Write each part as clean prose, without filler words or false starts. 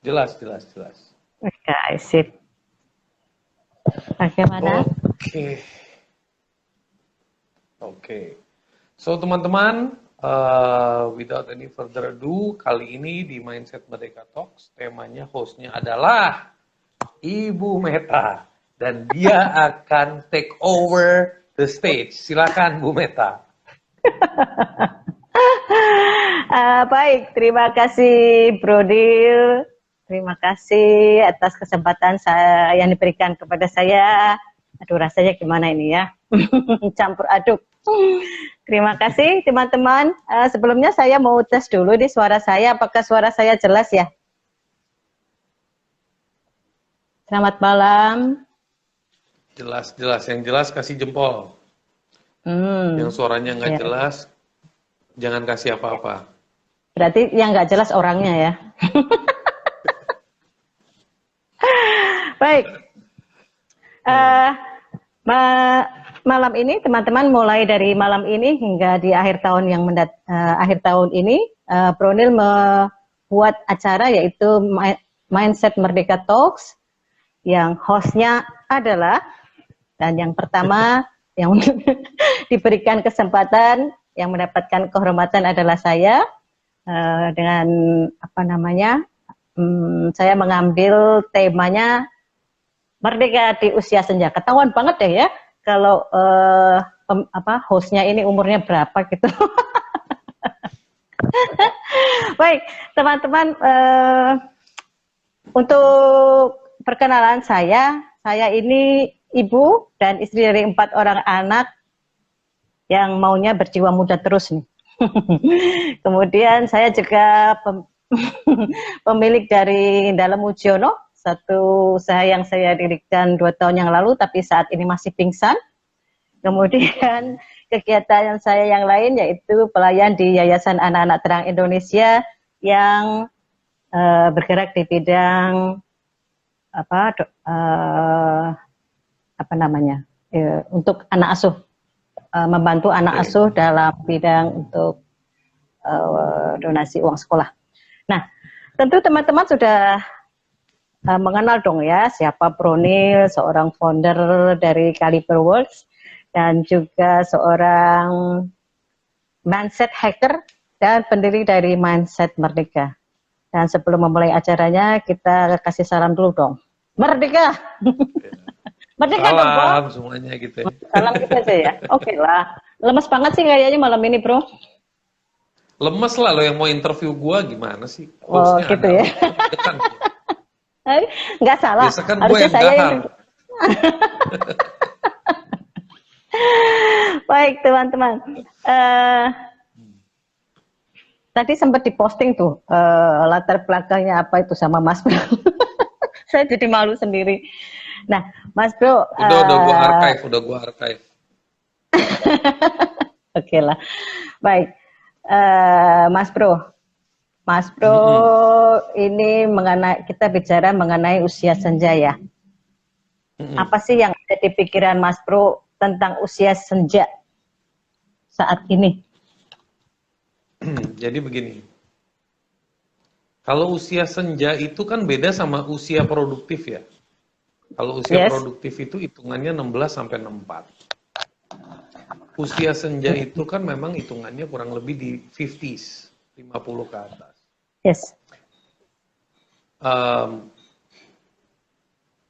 Jelas, jelas, jelas. Oke, sip. Bagaimana? Oke, oke. So, teman-teman, without any further ado, kali ini di Mindset Merdeka Talks, temanya hostnya adalah Ibu Meta. Dan dia akan take over the stage. Silakan, Bu Meta. Baik, terima kasih Brodil. Terima kasih atas kesempatan yang diberikan kepada saya. Aduh, rasanya gimana ini ya? Campur aduk. Terima kasih teman-teman. Sebelumnya saya mau tes dulu di suara saya. Apakah suara saya jelas ya? Selamat malam. Jelas, jelas. Yang jelas kasih jempol. Yang suaranya nggak Ya. jelas, jangan kasih apa-apa. Berarti yang nggak jelas orangnya ya. Baik. Malam ini teman-teman, mulai dari malam ini hingga di akhir tahun akhir tahun ini, Bronil membuat acara yaitu Mindset Merdeka Talks yang hostnya adalah, dan yang pertama yang diberikan kesempatan yang mendapatkan kehormatan adalah saya, dengan apa namanya, saya mengambil temanya Merdeka di Usia Senja. Ketahuan banget deh ya kalau hostnya ini umurnya berapa gitu. Baik teman-teman, untuk perkenalan saya ini ibu dan istri dari 4 orang anak yang maunya berjiwa muda terus nih. Kemudian saya juga pemilik dari Dalam Mujiono, satu usaha yang saya dirikan 2 tahun yang lalu tapi saat ini masih pingsan. Kemudian kegiatan saya yang lain yaitu pelayan di Yayasan Anak-Anak Terang Indonesia yang bergerak di bidang untuk anak asuh, membantu anak asuh dalam bidang untuk donasi uang sekolah. Nah, tentu teman-teman sudah mengenal dong ya siapa Bronil, seorang founder dari Caliber Works dan juga seorang mindset hacker dan pendiri dari Mindset Merdeka. Dan sebelum memulai acaranya, kita kasih salam dulu dong. Merdeka! Merdeka dong, Bro. Salam semuanya gitu ya. Salam gitu aja ya. Oke lah. Lemes banget sih kayaknya malam ini, Bro. Lemes lah lo yang mau interview gua gimana sih? Oh, Hostnya gitu ada ya. dekan. Nggak salah. Biasa kan gue Harusnya yang saya gahar. Baik, teman-teman. Tadi sempat diposting tuh latar belakangnya apa itu sama Mas Bro. Saya jadi malu sendiri. Nah, Mas Bro. Udah gua archive. Oke lah. Baik. Mas Bro. Mas Bro, ini kita bicara mengenai usia senja ya. Apa sih yang ada di pikiran Mas Bro tentang usia senja saat ini? Jadi begini. Kalau usia senja itu kan beda sama usia produktif ya. Kalau usia produktif itu hitungannya 16 sampai 64. Usia senja itu kan memang hitungannya kurang lebih di 50s, 50 ke atas. Yes.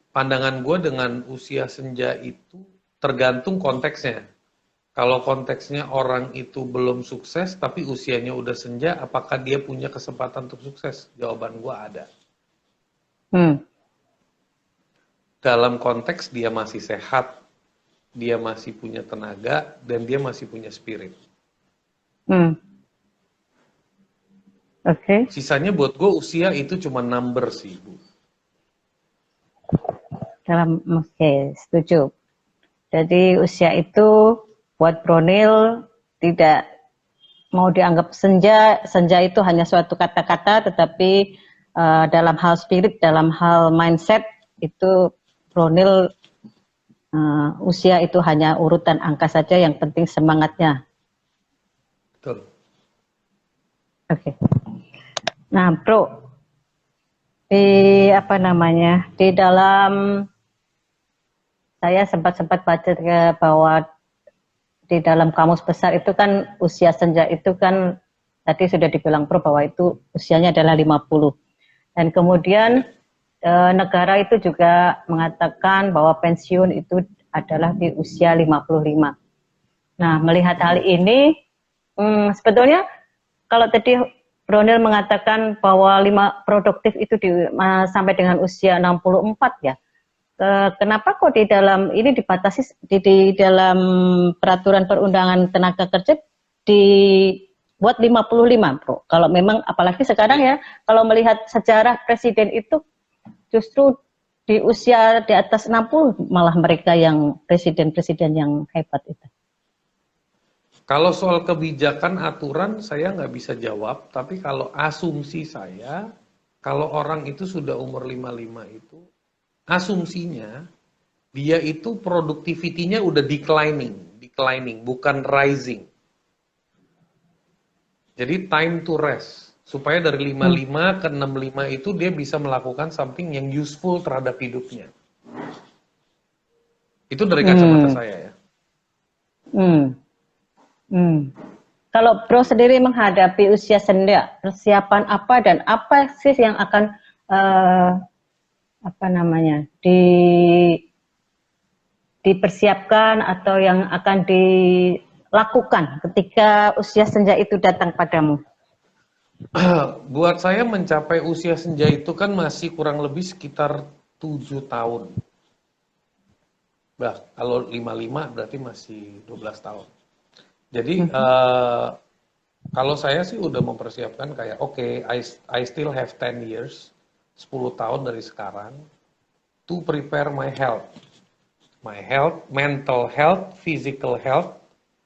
Pandangan gue dengan usia senja itu tergantung konteksnya. Kalau konteksnya orang itu belum sukses tapi usianya udah senja, apakah dia punya kesempatan untuk sukses? Jawaban gue ada. Dalam konteks dia masih sehat, dia masih punya tenaga, dan dia masih punya spirit. Oke. Sisanya buat gue usia itu cuma number sih, Bu. Oke, setuju. Jadi usia itu buat Bronil tidak mau dianggap senja. Senja itu hanya suatu kata-kata, tetapi dalam hal spirit, dalam hal mindset itu Bronil usia itu hanya urutan angka saja, yang penting semangatnya. Betul. Oke. Nah, Bro, di apa namanya, di dalam saya sempat baca bahwa di dalam kamus besar itu kan usia senja itu kan tadi sudah dibilang Pro bahwa itu usianya adalah 50. Dan kemudian negara itu juga mengatakan bahwa pensiun itu adalah di usia 55. Nah, melihat hal ini sebetulnya kalau tadi Bronil mengatakan bahwa produktif itu sampai dengan usia 64 ya. Kenapa kok di dalam ini dibatasi di dalam peraturan perundangan tenaga kerja dibuat 55, Bro? Kalau memang apalagi sekarang ya, kalau melihat sejarah presiden itu justru di usia di atas 60 malah mereka yang presiden-presiden yang hebat itu. Kalau soal kebijakan aturan saya nggak bisa jawab, tapi kalau asumsi saya, kalau orang itu sudah umur 55 itu, asumsinya dia itu produktivitinya udah declining, bukan rising. Jadi time to rest, supaya dari 55 ke 65 itu dia bisa melakukan something yang useful terhadap hidupnya. Itu dari kacamata saya ya. Kalau Bro sendiri menghadapi usia senja, persiapan apa dan apa sih yang akan dipersiapkan atau yang akan dilakukan ketika usia senja itu datang padamu? Buat saya mencapai usia senja itu kan masih kurang lebih sekitar 7 tahun. Bah, kalau 55 berarti masih 12 tahun. Jadi kalau saya sih udah mempersiapkan kayak oke, I still have 10 years, 10 tahun dari sekarang to prepare my health, mental health, physical health,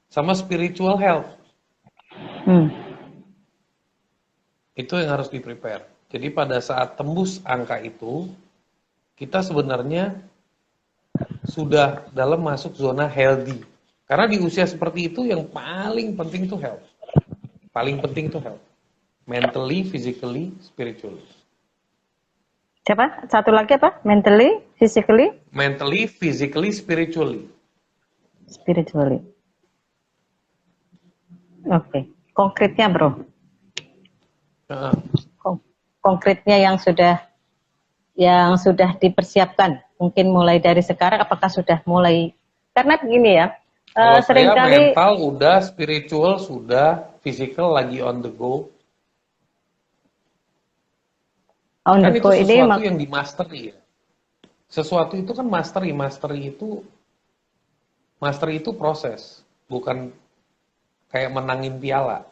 sama spiritual health. Itu yang harus di prepare. Jadi pada saat tembus angka itu, kita sebenarnya sudah dalam masuk zona healthy. Karena di usia seperti itu yang paling penting itu health. Paling penting itu health. Mentally, physically, spiritually. Siapa? Satu lagi apa? Mentally, physically? Mentally, physically, spiritually. Spiritually. Oke. Konkretnya, Bro. Konkretnya yang sudah dipersiapkan. Mungkin mulai dari sekarang, apakah sudah mulai? Karena begini ya, kalau seringkali mental udah, spiritual sudah, physical lagi on the go. On kan the itu go sesuatu yang di mastery ya. Sesuatu itu kan mastery itu proses, bukan kayak menangin piala.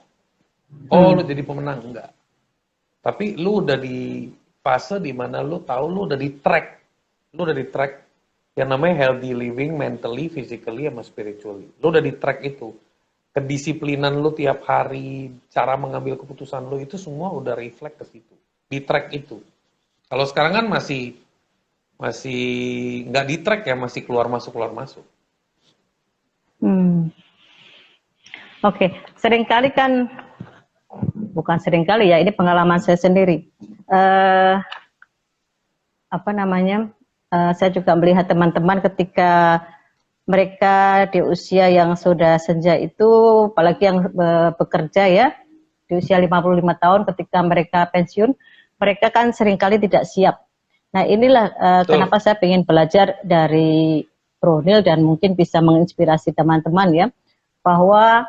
Lu jadi pemenang, enggak. Tapi lu udah di fase di mana lu tahu lu udah di track yang namanya healthy living, mentally, physically, sama spiritually. Lu udah di track itu. Kedisiplinan lu tiap hari, cara mengambil keputusan lu itu semua udah reflect ke situ. Di track itu. Kalau sekarang kan masih nggak di track ya, masih keluar masuk. Oke. Seringkali kan, bukan seringkali ya, ini pengalaman saya sendiri. Saya juga melihat teman-teman ketika mereka di usia yang sudah senja itu, apalagi yang bekerja ya, di usia 55 tahun ketika mereka pensiun, mereka kan seringkali tidak siap. Nah inilah kenapa saya ingin belajar dari Bronil dan mungkin bisa menginspirasi teman-teman ya, bahwa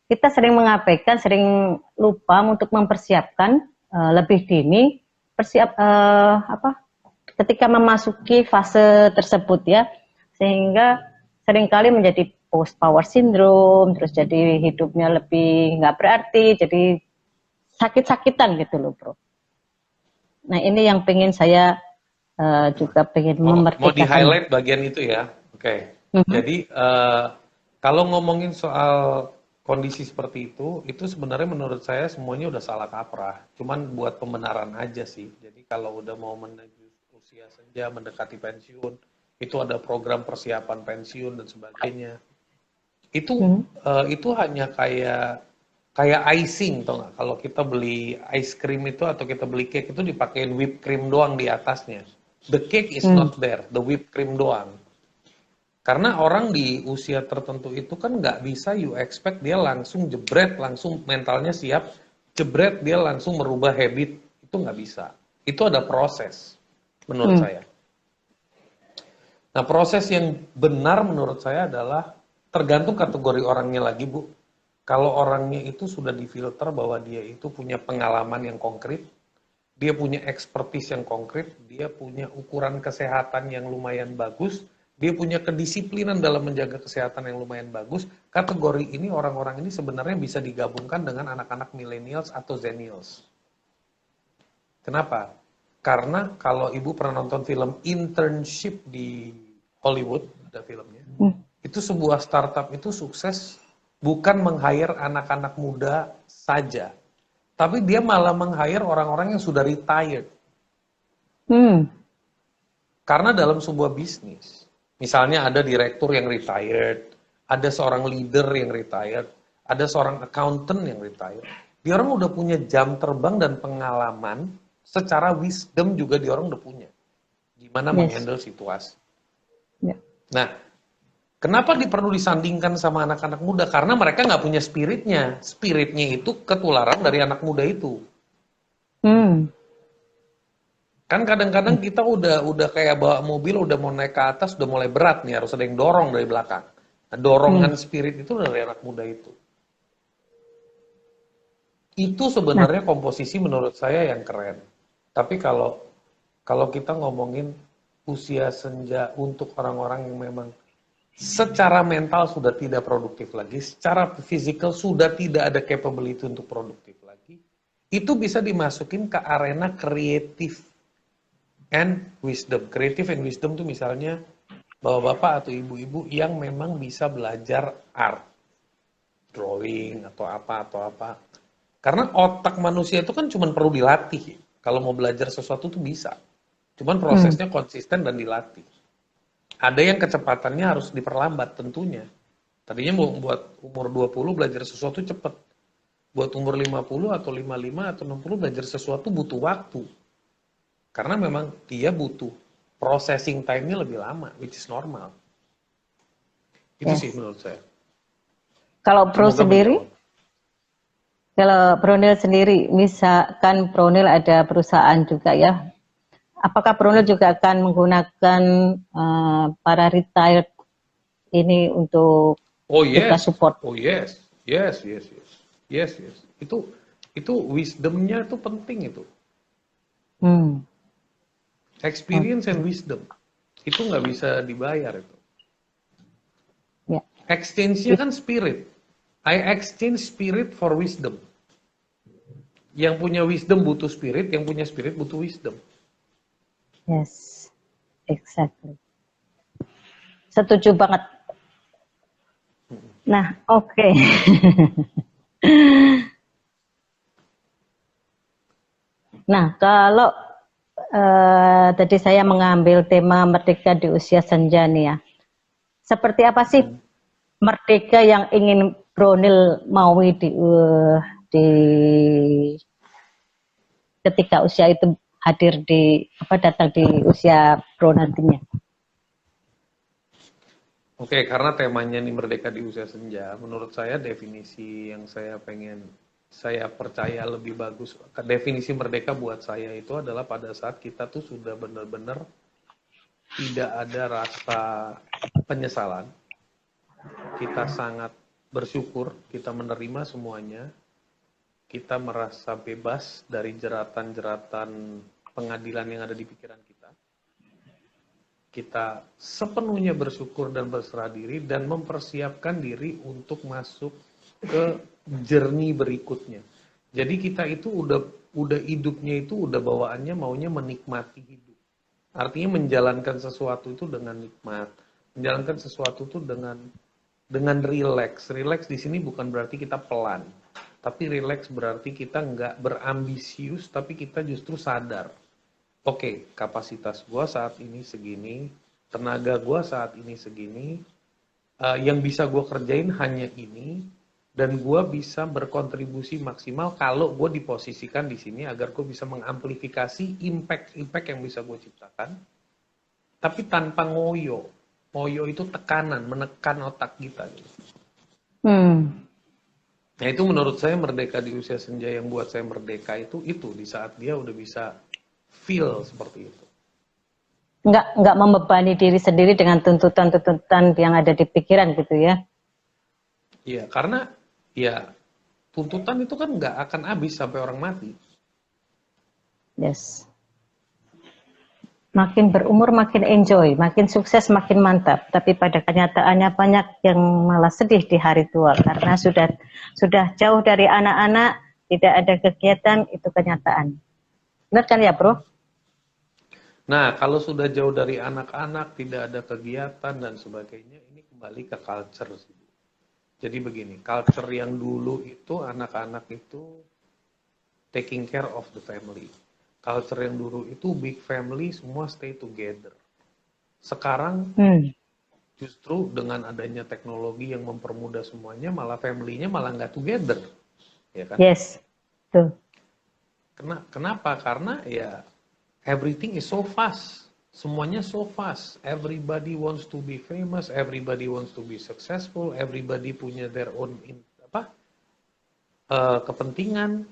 kita sering mengabaikan, sering lupa untuk mempersiapkan lebih dini, ketika memasuki fase tersebut ya, sehingga seringkali menjadi post power syndrome, terus jadi hidupnya lebih nggak berarti, jadi sakit-sakitan gitu loh, Bro. Nah ini yang pengen saya juga pengen memerdekakan. Mau di-highlight bagian itu ya, oke. Jadi kalau ngomongin soal kondisi seperti itu sebenarnya menurut saya semuanya udah salah kaprah. Cuman buat pembenaran aja sih. Jadi kalau udah mau menuju usia senja, mendekati pensiun, itu ada program persiapan pensiun dan sebagainya. Itu hanya kayak kayak icing, tau nggak? Kalau kita beli ice cream itu atau kita beli cake itu dipakein whipped cream doang di atasnya. The cake is Hmm. not there, the whipped cream doang. Karena orang di usia tertentu itu kan nggak bisa you expect dia langsung jebret, langsung mentalnya siap, jebret dia langsung merubah habit. Itu nggak bisa. Itu ada proses, menurut Hmm. saya. Nah, proses yang benar menurut saya adalah tergantung kategori orangnya lagi, Bu. Kalau orangnya itu sudah difilter bahwa dia itu punya pengalaman yang konkret, dia punya expertise yang konkret, dia punya ukuran kesehatan yang lumayan bagus, dia punya kedisiplinan dalam menjaga kesehatan yang lumayan bagus, kategori ini orang-orang ini sebenarnya bisa digabungkan dengan anak-anak millennials atau zennials. Kenapa? Karena kalau Ibu pernah nonton film Internship di Hollywood, ada filmnya, itu sebuah startup itu sukses bukan meng-hire anak-anak muda saja, tapi dia malah meng-hire orang-orang yang sudah retired. Hmm. Karena dalam sebuah bisnis, misalnya ada direktur yang retired, ada seorang leader yang retired, ada seorang accountant yang retired. Dia orang udah punya jam terbang dan pengalaman, secara wisdom juga dia orang udah punya. Gimana Yes. menghandle situasi. Ya. Nah, kenapa perlu disandingkan sama anak-anak muda? Karena mereka nggak punya spiritnya. Spiritnya itu ketularan dari anak muda itu. Hmm. Kan kadang-kadang kita udah kayak bawa mobil, udah mau naik ke atas, udah mulai berat nih, harus ada yang dorong dari belakang. Nah, dorongan spirit itu dari anak muda itu. Itu Nah, sebenarnya komposisi menurut saya yang keren. Tapi kalau kita ngomongin usia senja untuk orang-orang yang memang secara mental sudah tidak produktif lagi, secara fisikal sudah tidak ada capability untuk produktif lagi, itu bisa dimasukin ke arena kreatif and wisdom. Creative and wisdom tuh misalnya bapak-bapak atau ibu-ibu yang memang bisa belajar art, drawing atau apa. Karena otak manusia itu kan cuma perlu dilatih. Kalau mau belajar sesuatu tuh bisa. Cuman prosesnya konsisten dan dilatih. Ada yang kecepatannya harus diperlambat tentunya. Tadinya mau buat umur 20 belajar sesuatu cepat. Buat umur 50 atau 55 atau 60 belajar sesuatu butuh waktu. Karena memang dia butuh processing time-nya lebih lama, which is normal. Itu sih yes. menurut saya. Kalau Pro Semoga sendiri, menjawab. kalau Pronil sendiri, misalkan Pronil ada perusahaan juga ya, apakah Pronil juga akan menggunakan para retired ini untuk Oh kita yes, support? oh yes, yes. Itu wisdomnya itu penting itu. Hmm. Experience and wisdom itu nggak bisa dibayar itu. Ya. Exchange-nya kan spirit. I exchange spirit for wisdom. Yang punya wisdom butuh spirit, yang punya spirit butuh wisdom. Yes, exactly. Setuju banget. Nah, oke. Nah, kalau tadi saya mengambil tema merdeka di usia senja nih ya. Seperti apa sih merdeka yang ingin Bronil maui di ketika usia itu hadir datang di usia Bro nantinya? Oke, karena temanya nih merdeka di usia senja, menurut saya definisi yang saya percaya lebih bagus, definisi merdeka buat saya itu adalah pada saat kita tuh sudah benar-benar tidak ada rasa penyesalan, kita sangat bersyukur, kita menerima semuanya, kita merasa bebas dari jeratan-jeratan pengadilan yang ada di pikiran kita. Kita sepenuhnya bersyukur dan berserah diri dan mempersiapkan diri untuk masuk ke journey berikutnya. Jadi kita itu udah hidupnya itu udah bawaannya maunya menikmati hidup. Artinya menjalankan sesuatu itu dengan nikmat, menjalankan sesuatu itu dengan relax. Relax di sini bukan berarti kita pelan, tapi relax berarti kita nggak berambisius, tapi kita justru sadar. Oke, kapasitas gua saat ini segini, tenaga gua saat ini segini, yang bisa gua kerjain hanya ini, dan gue bisa berkontribusi maksimal kalau gue diposisikan di sini agar gue bisa mengamplifikasi impact yang bisa gue ciptakan, tapi tanpa ngoyo. Ngoyo itu tekanan, menekan otak kita. Gitu. Nah itu menurut saya merdeka di usia senja yang buat saya merdeka itu di saat dia udah bisa feel seperti itu. Nggak membebani diri sendiri dengan tuntutan-tuntutan yang ada di pikiran gitu ya. Iya, karena ya tuntutan itu kan nggak akan habis sampai orang mati. Yes. Makin berumur makin enjoy, makin sukses makin mantap. Tapi pada kenyataannya banyak yang malah sedih di hari tua karena sudah jauh dari anak-anak, tidak ada kegiatan, itu kenyataan. Benar kan ya, Bro? Nah, kalau sudah jauh dari anak-anak, tidak ada kegiatan dan sebagainya, ini kembali ke culture sih. Jadi begini, culture yang dulu itu anak-anak itu taking care of the family. Culture yang dulu itu big family, semua stay together. Sekarang justru dengan adanya teknologi yang mempermudah semuanya, malah family-nya malah nggak together. Ya kan? Yes, tuh. Kenapa? Karena ya everything is so fast. Semuanya so fast. Everybody wants to be famous, everybody wants to be successful, everybody punya their own kepentingan.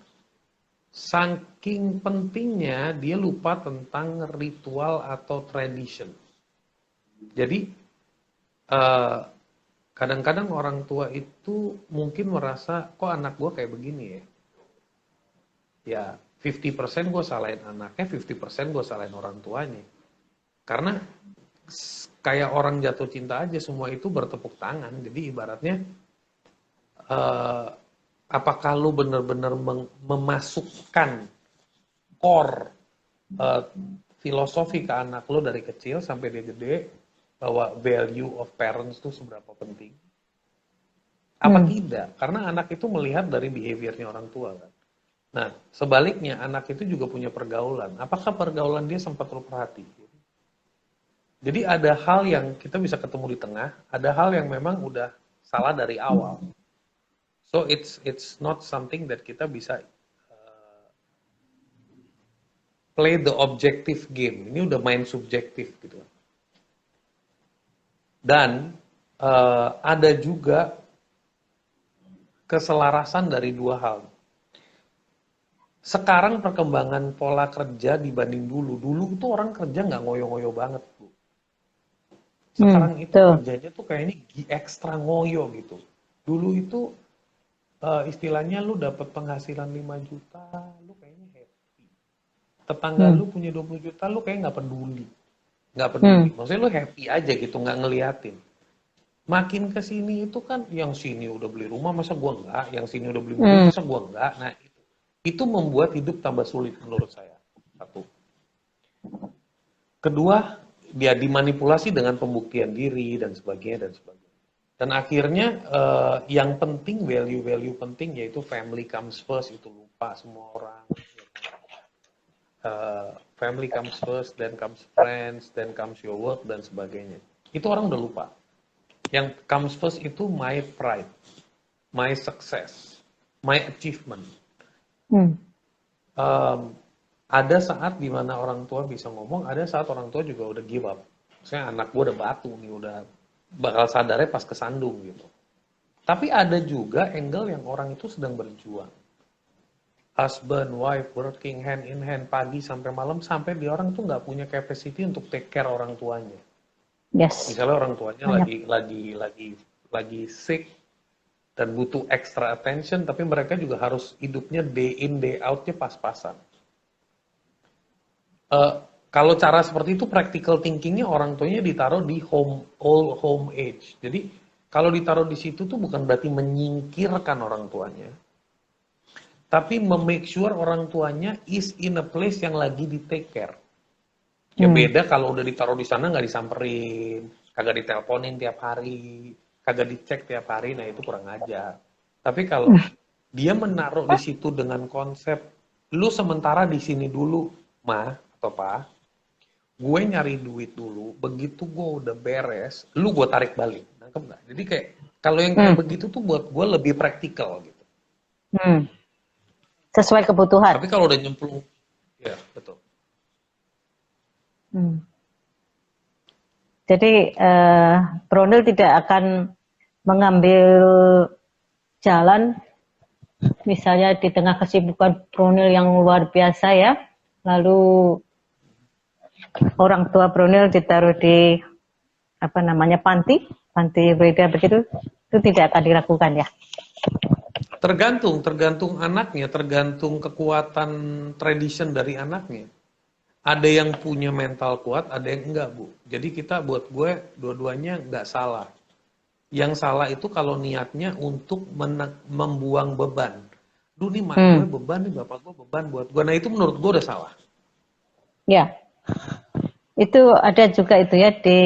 Saking pentingnya dia lupa tentang ritual atau tradition. Jadi kadang-kadang orang tua itu mungkin merasa kok anak gue kayak begini ya. Ya 50% gue salahin anaknya, 50% gue salahin orang tuanya. Karena kayak orang jatuh cinta aja semua itu bertepuk tangan. Jadi ibaratnya apakah lu benar-benar memasukkan core filosofi ke anak lu dari kecil sampai dia gede bahwa value of parents itu seberapa penting? Apa tidak? Karena anak itu melihat dari behaviornya orang tua kan. Nah, sebaliknya anak itu juga punya pergaulan. Apakah pergaulan dia sempat lu perhati? Jadi ada hal yang kita bisa ketemu di tengah, ada hal yang memang udah salah dari awal. So it's not something that kita bisa play the objective game. Ini udah main subjektif gitu. Dan ada juga keselarasan dari dua hal. Sekarang perkembangan pola kerja dibanding dulu. Dulu itu orang kerja nggak ngoyo-ngoyo banget, Bu. Sekarang itu kerjanya tuh kayaknya ekstra ngoyo gitu. Dulu itu istilahnya lu dapat penghasilan 5 juta, lu kayaknya happy. Tetangga lu punya 20 juta, lu kayak nggak peduli. Nggak peduli. Maksudnya lu happy aja gitu, nggak ngeliatin. Makin ke sini itu kan yang sini udah beli rumah, masa gua nggak? Yang sini udah beli mobil, masa gua nggak? Nah, itu membuat hidup tambah sulit menurut saya. Satu. Kedua, dia dimanipulasi dengan pembuktian diri dan sebagainya dan sebagainya. Dan akhirnya yang penting, value-value penting yaitu family comes first, itu lupa semua orang. Family comes first, then comes friends, then comes your work dan sebagainya. Itu orang udah lupa. Yang comes first itu my pride, my success, my achievement. Ada saat dimana orang tua bisa ngomong, ada saat orang tua juga udah give up. Maksudnya anak gue udah batu nih, udah bakal sadarnya pas kesandung gitu. Tapi ada juga angle yang orang itu sedang berjuang. Husband, wife, working hand in hand, pagi sampai malam, sampai dia orang tuh nggak punya capacity untuk take care orang tuanya. Yes. Misalnya orang tuanya lagi sick dan butuh extra attention, tapi mereka juga harus hidupnya day in day out-nya pas-pasan. Kalau cara seperti itu practical thinkingnya orang tuanya ditaruh di old home age. Jadi kalau ditaruh di situ tuh bukan berarti menyingkirkan orang tuanya, tapi make sure orang tuanya is in a place yang lagi di take care. Ya beda kalau udah ditaruh di sana nggak disamperin, kagak diteleponin tiap hari, kagak dicek tiap hari, nah itu kurang ajar. Tapi kalau dia menaruh di situ dengan konsep, lu sementara di sini dulu, Ma atau Pa, gue nyari duit dulu, begitu gue udah beres, lu gue tarik balik. Nangkep nggak? Jadi kayak kalau yang kayak begitu tuh buat gue lebih praktikal gitu. Sesuai kebutuhan. Tapi kalau udah nyemplung, ya betul. Jadi Bronil tidak akan mengambil jalan, misalnya di tengah kesibukan Bronil yang luar biasa ya, lalu orang tua Bronil ditaruh di apa namanya panti Breda begitu, itu tidak akan dilakukan ya. Tergantung anaknya, tergantung kekuatan tradition dari anaknya. Ada yang punya mental kuat, ada yang enggak, Bu. Jadi kita buat gue dua-duanya enggak salah. Yang salah itu kalau niatnya untuk membuang beban. Duh nih mak gue beban nih, bapak gue beban buat gue. Nah itu menurut gue udah salah. Ya, itu ada juga itu ya di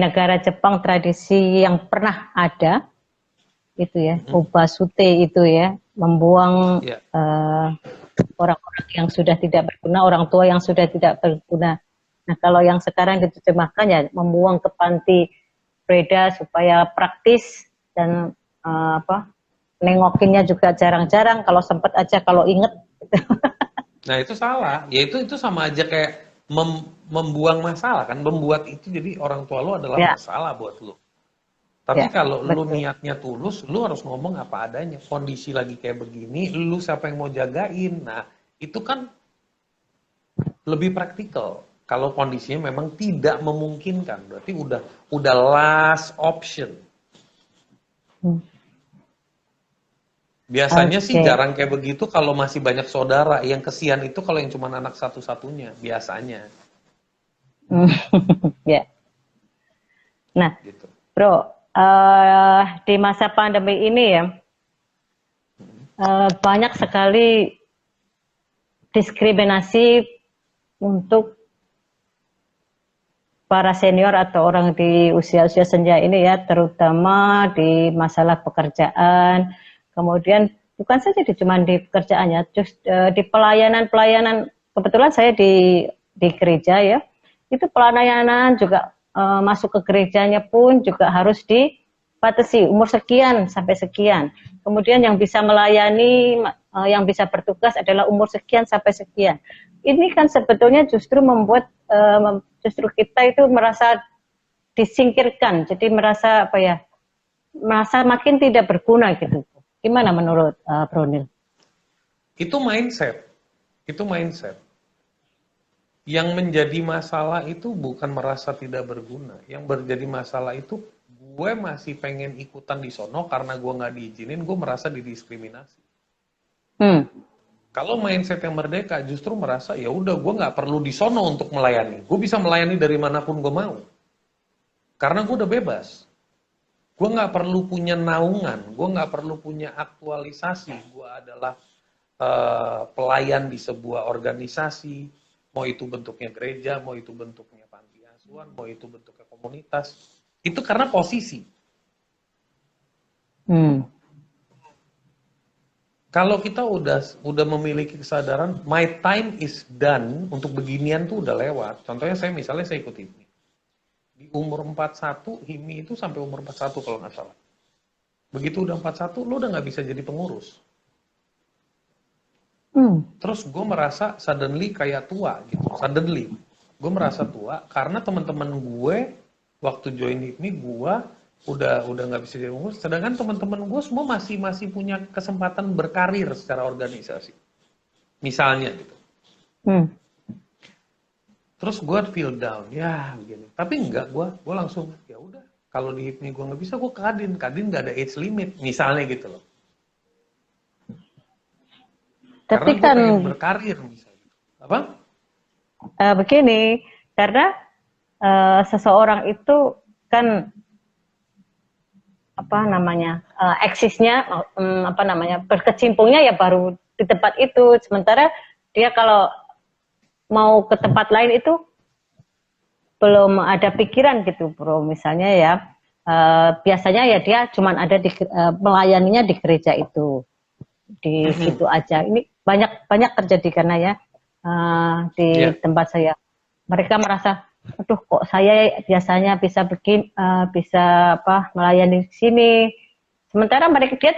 negara Jepang, tradisi yang pernah ada itu ya, ubasute itu ya, membuang orang-orang yang sudah tidak berguna, orang tua yang sudah tidak berguna. Nah kalau yang sekarang diterjemahkan ya membuang ke panti Breda supaya praktis dan nengokinnya juga jarang-jarang, kalau sempat aja, kalau inget. Nah itu salah, ya itu sama aja kayak membuang masalah kan, membuat itu jadi orang tua lo adalah masalah buat lo. Tapi kalau lu niatnya tulus, lu harus ngomong apa adanya. Kondisi lagi kayak begini, lu siapa yang mau jagain? Nah, itu kan lebih praktikal. Kalau kondisinya memang tidak memungkinkan, berarti udah last option. Biasanya sih jarang kayak begitu kalau masih banyak saudara. Yang kesian itu kalau yang cuma anak satu-satunya, biasanya. Ya. Nah, gitu. Bro, di masa pandemi ini ya, banyak sekali diskriminasi untuk para senior atau orang di usia-usia senja ini ya, terutama di masalah pekerjaan. Kemudian bukan saja cuma di pekerjaannya, di pelayanan. Kebetulan saya di gereja ya, itu pelayanan juga masuk ke gerejanya pun juga harus dibatasi umur sekian sampai sekian. Kemudian yang bisa melayani, yang bisa bertugas adalah umur sekian sampai sekian. Ini kan sebetulnya justru membuat justru kita itu merasa disingkirkan, jadi merasa merasa makin tidak berguna gitu. Gimana menurut Bronil? Itu mindset. Yang menjadi masalah itu bukan merasa tidak berguna. Yang menjadi masalah itu gue masih pengen ikutan di sono karena gue nggak diizinin, gue merasa didiskriminasi. Kalau mindset yang merdeka justru merasa ya udah gue nggak perlu di sono untuk melayani. Gue bisa melayani dari manapun gue mau. Karena gue udah bebas. Gue nggak perlu punya naungan, gue nggak perlu punya aktualisasi. Gue adalah pelayan di sebuah organisasi. Mau itu bentuknya gereja, mau itu bentuknya panti asuhan, mau itu bentuknya komunitas. Itu karena posisi. Kalau kita udah memiliki kesadaran, my time is done, untuk beginian tuh udah lewat. Contohnya misalnya saya ikut HIPMI. Di umur 41, HIPMI itu sampai umur 41 kalau nggak salah. Begitu udah 41, lo udah nggak bisa jadi pengurus. Terus gue merasa suddenly kayak tua gitu. Suddenly gue merasa tua karena teman-teman gue waktu join HIPMI gue udah nggak bisa jadi pengurus. Sedangkan teman-teman gue semua masih punya kesempatan berkarir secara organisasi. Misalnya gitu. Terus gue feel down, ya begini. Tapi enggak, gue langsung ya udah. Kalau di HIPMI gue nggak bisa, gue ke Kadin nggak ada age limit, misalnya gitu loh. Tapi karena gue pengen kan berkarir misalnya. Apa? Begini, karena seseorang itu kan eksisnya berkecimpungnya ya baru di tempat itu. Sementara dia kalau mau ke tempat lain itu belum ada pikiran gitu, bro. Misalnya ya biasanya ya dia cuman ada melayaninya di gereja itu, di situ aja. Ini banyak terjadi karena ya di tempat saya, mereka merasa aduh kok saya biasanya bisa apa melayani di sini, sementara dia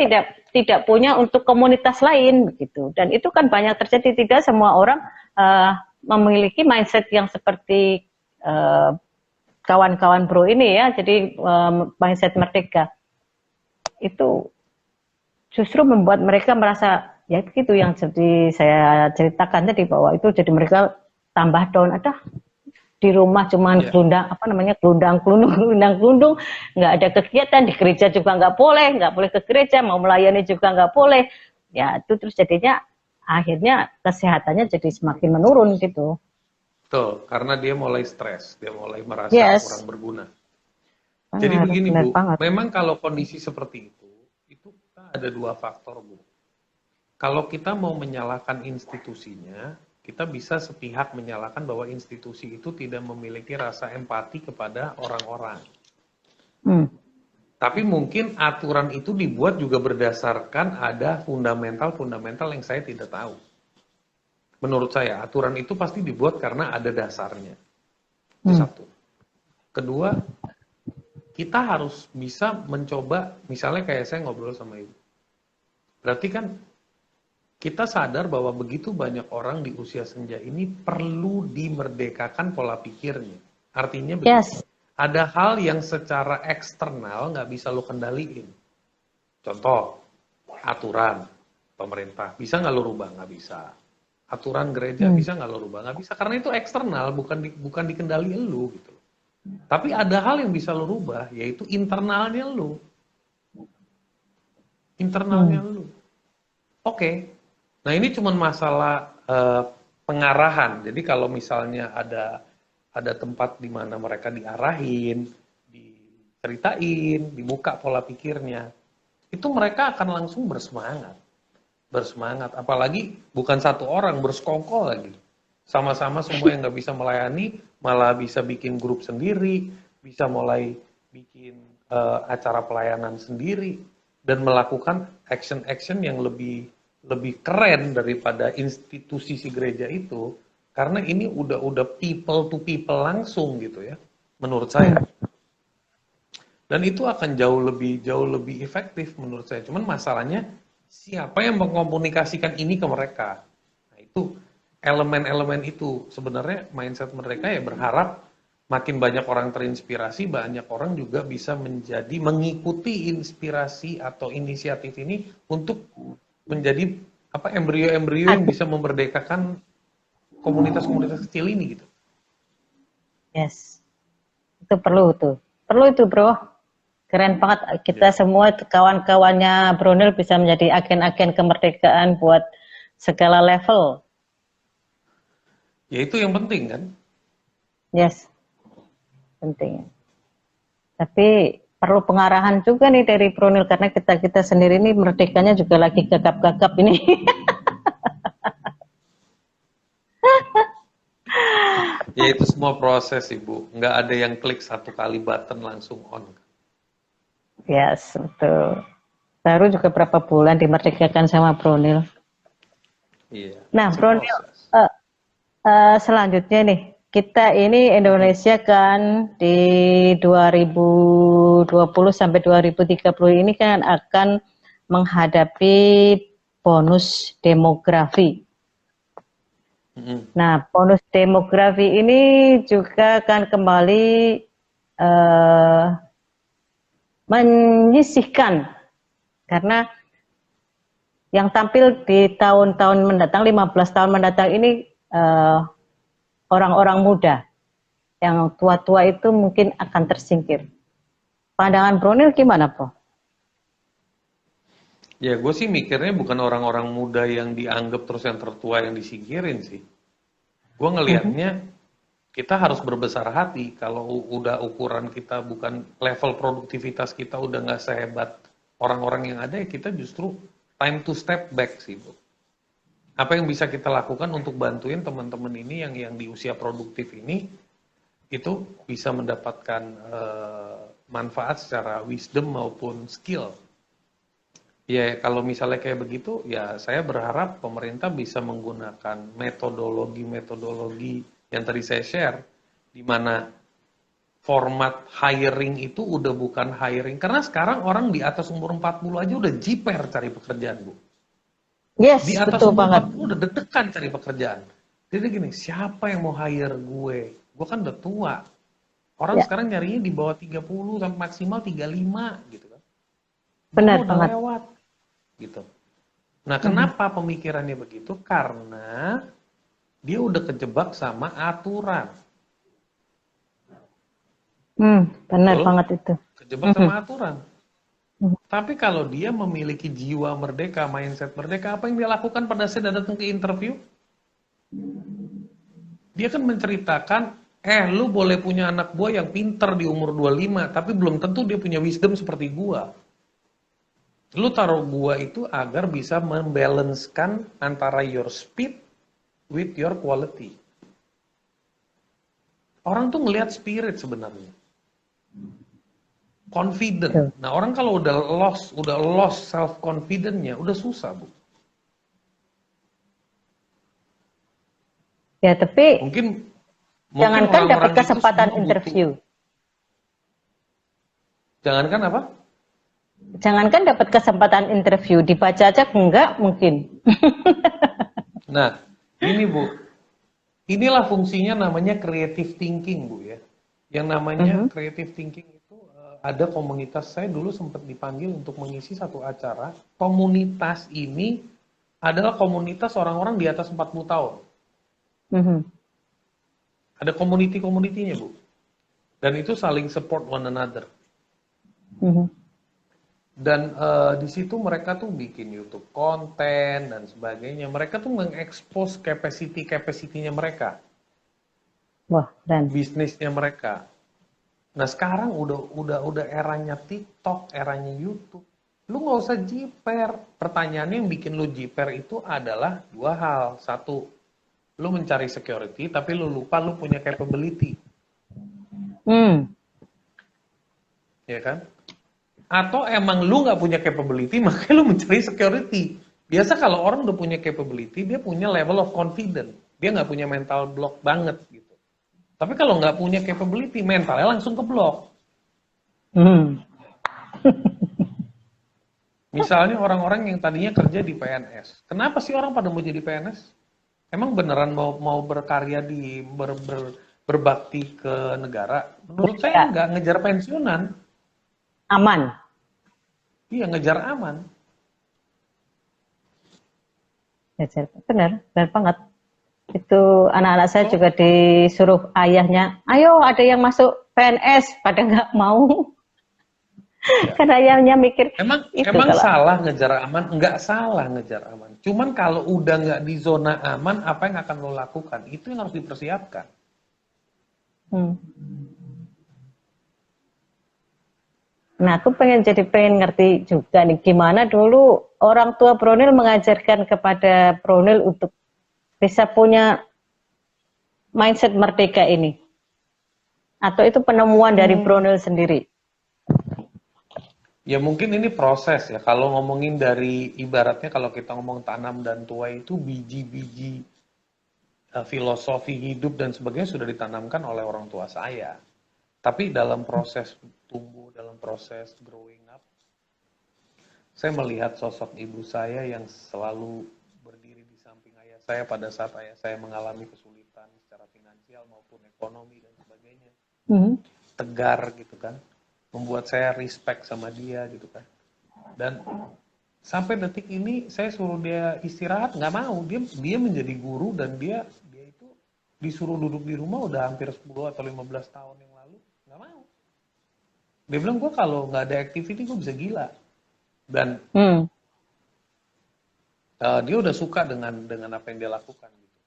tidak punya untuk komunitas lain begitu. Dan itu kan banyak terjadi, tidak semua orang memiliki mindset yang seperti kawan-kawan bro ini ya. Jadi mindset merdeka itu justru membuat mereka merasa ya itu yang jadi saya ceritakan tadi, bahwa itu jadi mereka tambah down. Ada di rumah cuman Ya, gelundang kelundung, nggak ada kegiatan, di gereja juga nggak boleh ke gereja, mau melayani juga nggak boleh. Ya itu terus jadinya akhirnya kesehatannya jadi semakin menurun gitu. betul. Karena dia mulai stres, dia mulai merasa kurang Yes, berguna. Jadi benar, begini benar Bu, banget. memang kalau kondisi seperti itu kita ada dua faktor Bu. Kalau kita mau menyalahkan institusinya, kita bisa sepihak menyalahkan bahwa institusi itu tidak memiliki rasa empati kepada orang-orang. Hmm. Tapi mungkin aturan itu dibuat juga berdasarkan ada fundamental-fundamental yang saya tidak tahu. Menurut saya, aturan itu pasti dibuat karena ada dasarnya. Itu Hmm. satu. Kedua, kita harus bisa mencoba, misalnya kayak saya ngobrol sama ibu. Berarti kan kita sadar bahwa begitu banyak orang di usia senja ini perlu dimerdekakan pola pikirnya. Artinya begini, Yes. ada hal yang secara eksternal nggak bisa lo kendaliin. Contoh, aturan pemerintah. Bisa nggak lo rubah? Nggak bisa. Aturan gereja Hmm. bisa nggak lo rubah? Nggak bisa. Karena itu eksternal, bukan dikendali lo gitu. Tapi ada hal yang bisa lo rubah, yaitu internalnya lo. Internalnya Hmm. lo. Oke. Nah ini cuma masalah pengarahan. Jadi kalau misalnya ada tempat di mana mereka diarahin, diceritain, dibuka pola pikirnya, itu mereka akan langsung bersemangat. Bersemangat. Apalagi bukan satu orang, bersekongkol lagi. Sama-sama semua yang nggak bisa melayani, malah bisa bikin grup sendiri, bisa mulai bikin acara pelayanan sendiri, dan melakukan action-action yang lebih keren daripada institusi si gereja itu, karena ini udah people to people langsung gitu ya, menurut saya. Hmm. Dan itu akan jauh lebih efektif menurut saya. Cuman masalahnya siapa yang mengkomunikasikan ini ke mereka. Nah, itu elemen-elemen itu sebenarnya mindset mereka ya berharap makin banyak orang terinspirasi, banyak orang juga bisa mengikuti inspirasi atau inisiatif ini untuk menjadi apa embrio-embrio yang bisa memerdekakan komunitas-komunitas kecil ini gitu. Yes. Itu perlu tuh. Perlu itu, Bro. Keren banget kita Ya. semua kawan-kawannya Brunel bisa menjadi agen-agen kemerdekaan buat segala level. Ya itu yang penting kan. Yes, penting. Tapi perlu pengarahan juga nih dari Brunel, karena kita sendiri ini merdekanya juga lagi gagap-gagap ini. Ya itu semua proses Ibu, nggak ada yang klik satu kali button langsung on. Yes, betul. Baru juga berapa bulan dimerdekakan sama Brunel. Iya, Nah, it's a Brunel, process. selanjutnya nih, kita ini Indonesia kan di 2020 sampai 2030 ini kan akan menghadapi bonus demografi. Nah, bonus demografi ini juga akan kembali menyisihkan, karena yang tampil di tahun-tahun mendatang, 15 tahun mendatang ini orang-orang muda. Yang tua-tua itu mungkin akan tersingkir. Pandangan Brunel gimana, Bro? Ya gue sih mikirnya bukan orang-orang muda yang dianggap terus yang tertua yang disingkirin sih. Gue ngelihatnya kita harus berbesar hati kalau udah ukuran kita bukan level produktivitas kita udah nggak sehebat orang-orang yang ada, ya kita justru time to step back sih Bu. Apa yang bisa kita lakukan untuk bantuin teman-teman ini yang di usia produktif ini itu bisa mendapatkan manfaat secara wisdom maupun skill. Ya kalau misalnya kayak begitu, ya saya berharap pemerintah bisa menggunakan metodologi-metodologi yang tadi saya share, di mana format hiring itu udah bukan hiring. Karena sekarang orang di atas umur 40 aja udah jiper cari pekerjaan, Bu. Di Yes, atas betul umur banget. 40 udah deg-degan cari pekerjaan. Jadi gini, siapa yang mau hire gue? Gue kan udah tua. Orang Ya, sekarang nyarinya di bawah 30 sampai maksimal 35 gitu kan. Gue benar mah udah banget. lewat gitu. Nah, Mhm. kenapa pemikirannya begitu? Karena dia udah kejebak sama aturan. Benar Betul? banget itu. Kejebak Mhm. sama aturan. Mhm. Tapi kalau dia memiliki jiwa merdeka, mindset merdeka, apa yang dia lakukan pada saat dia datang ke interview? Dia kan menceritakan, lu boleh punya anak buah yang pinter di umur 25, tapi belum tentu dia punya wisdom seperti gua. Lu taruh gua itu agar bisa membalancekan antara your speed with your quality. Orang tuh ngelihat spirit sebenarnya. Confident. Betul. Nah, orang kalau udah lost self confidence-nya, udah susah, Bu. Ya, tapi Mungkin mungkin jangankan dapat orang-orang itu kesempatan semua butuh. interview. Jangankan apa? Jangankan dapat kesempatan interview, dibaca aja enggak mungkin. Nah, ini Bu, inilah fungsinya namanya creative thinking, Bu ya. Yang namanya Mhm. creative thinking itu ada komunitas, saya dulu sempat dipanggil untuk mengisi satu acara. Komunitas ini adalah komunitas orang-orang di atas 40 tahun. Mhm. Ada community-community-nya, Bu. Dan itu saling support one another. Mhm. Dan di situ mereka tuh bikin YouTube konten dan sebagainya. Mereka tuh mengekspos capacity-nya mereka, Wah, dan bisnisnya mereka. Nah sekarang udah eranya TikTok, eranya YouTube. Lu nggak usah jiper. Pertanyaannya yang bikin lu jiper itu adalah dua hal. Satu, lu mencari security, tapi lu lupa lu punya capability, hmm, ya kan? Atau emang lu nggak punya capability, makanya lu mencari security. Biasa kalau orang udah punya capability, dia punya level of confidence. Dia nggak punya mental block banget gitu. Tapi kalau nggak punya capability, mentalnya langsung ke block. hmm. Misalnya orang-orang yang tadinya kerja di PNS. Kenapa sih orang pada mau jadi PNS? Emang beneran mau berkarya berbakti ke negara? Menurut saya Ya, nggak, ngejar pensiunan. aman. Iya, ngejar aman. Ya, benar, benar banget. Itu anak-anak saya So, juga disuruh ayahnya, ayo ada yang masuk PNS, pada nggak mau. ya. Karena ayahnya mikir Emang itu emang kalau, salah ngejar aman? Nggak salah ngejar aman. Cuman kalau udah nggak di zona aman, apa yang akan lo lakukan? Itu yang harus dipersiapkan. hmm. Nah, aku pengen ngerti juga nih, gimana dulu orang tua Bronil mengajarkan kepada Bronil untuk bisa punya mindset merdeka ini. Atau itu penemuan dari Hmm, Bronil sendiri. ya mungkin ini proses ya. Kalau ngomongin dari ibaratnya kalau kita ngomong tanam dan tuai itu biji-biji filosofi hidup dan sebagainya sudah ditanamkan oleh orang tua saya. Tapi dalam proses tumbuh, dalam proses growing up, saya melihat sosok ibu saya yang selalu berdiri di samping ayah saya pada saat ayah saya mengalami kesulitan secara finansial maupun ekonomi dan sebagainya. Mhm. Tegar gitu kan. Membuat saya respect sama dia gitu kan. Dan sampai detik ini saya suruh dia istirahat nggak mau. Dia menjadi guru dan dia itu disuruh duduk di rumah udah hampir 10 atau 15 tahun yang lalu nggak mau. Dia bilang gue kalau nggak ada activity gue bisa gila. Dan Hmm. dia udah suka dengan apa yang dia lakukan gitu.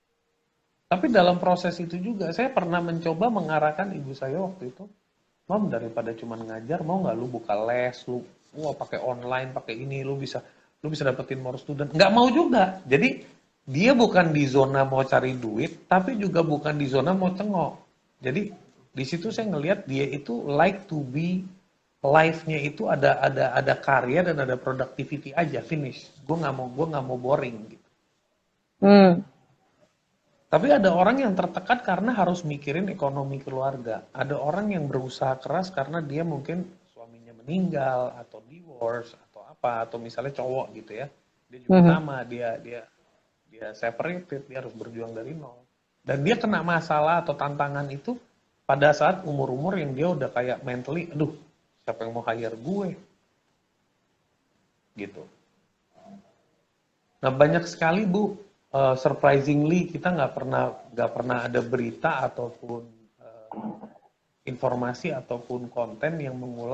Tapi dalam proses itu juga saya pernah mencoba mengarahkan ibu saya waktu itu, Mam daripada cuma ngajar mau nggak lu buka les, lu pakai online, pakai ini, lu bisa dapetin more student. Nggak mau juga. Jadi dia bukan di zona mau cari duit, tapi juga bukan di zona mau cengok. Jadi di situ saya ngelihat dia itu like to be life-nya itu ada karya dan ada productivity aja finish. Gue nggak mau boring gitu. Hmm. Tapi ada orang yang tertekan karena harus mikirin ekonomi keluarga. Ada orang yang berusaha keras karena dia mungkin suaminya meninggal atau divorce atau apa, atau misalnya cowok gitu ya. Dia juga sama, dia separated, dia harus berjuang dari nol. Dan dia kena masalah atau tantangan itu pada saat umur-umur yang dia udah kayak mentally, aduh, siapa yang mau hire gue? Gitu. Nah, banyak sekali Bu, surprisingly kita nggak pernah ada berita ataupun informasi ataupun konten yang mengulas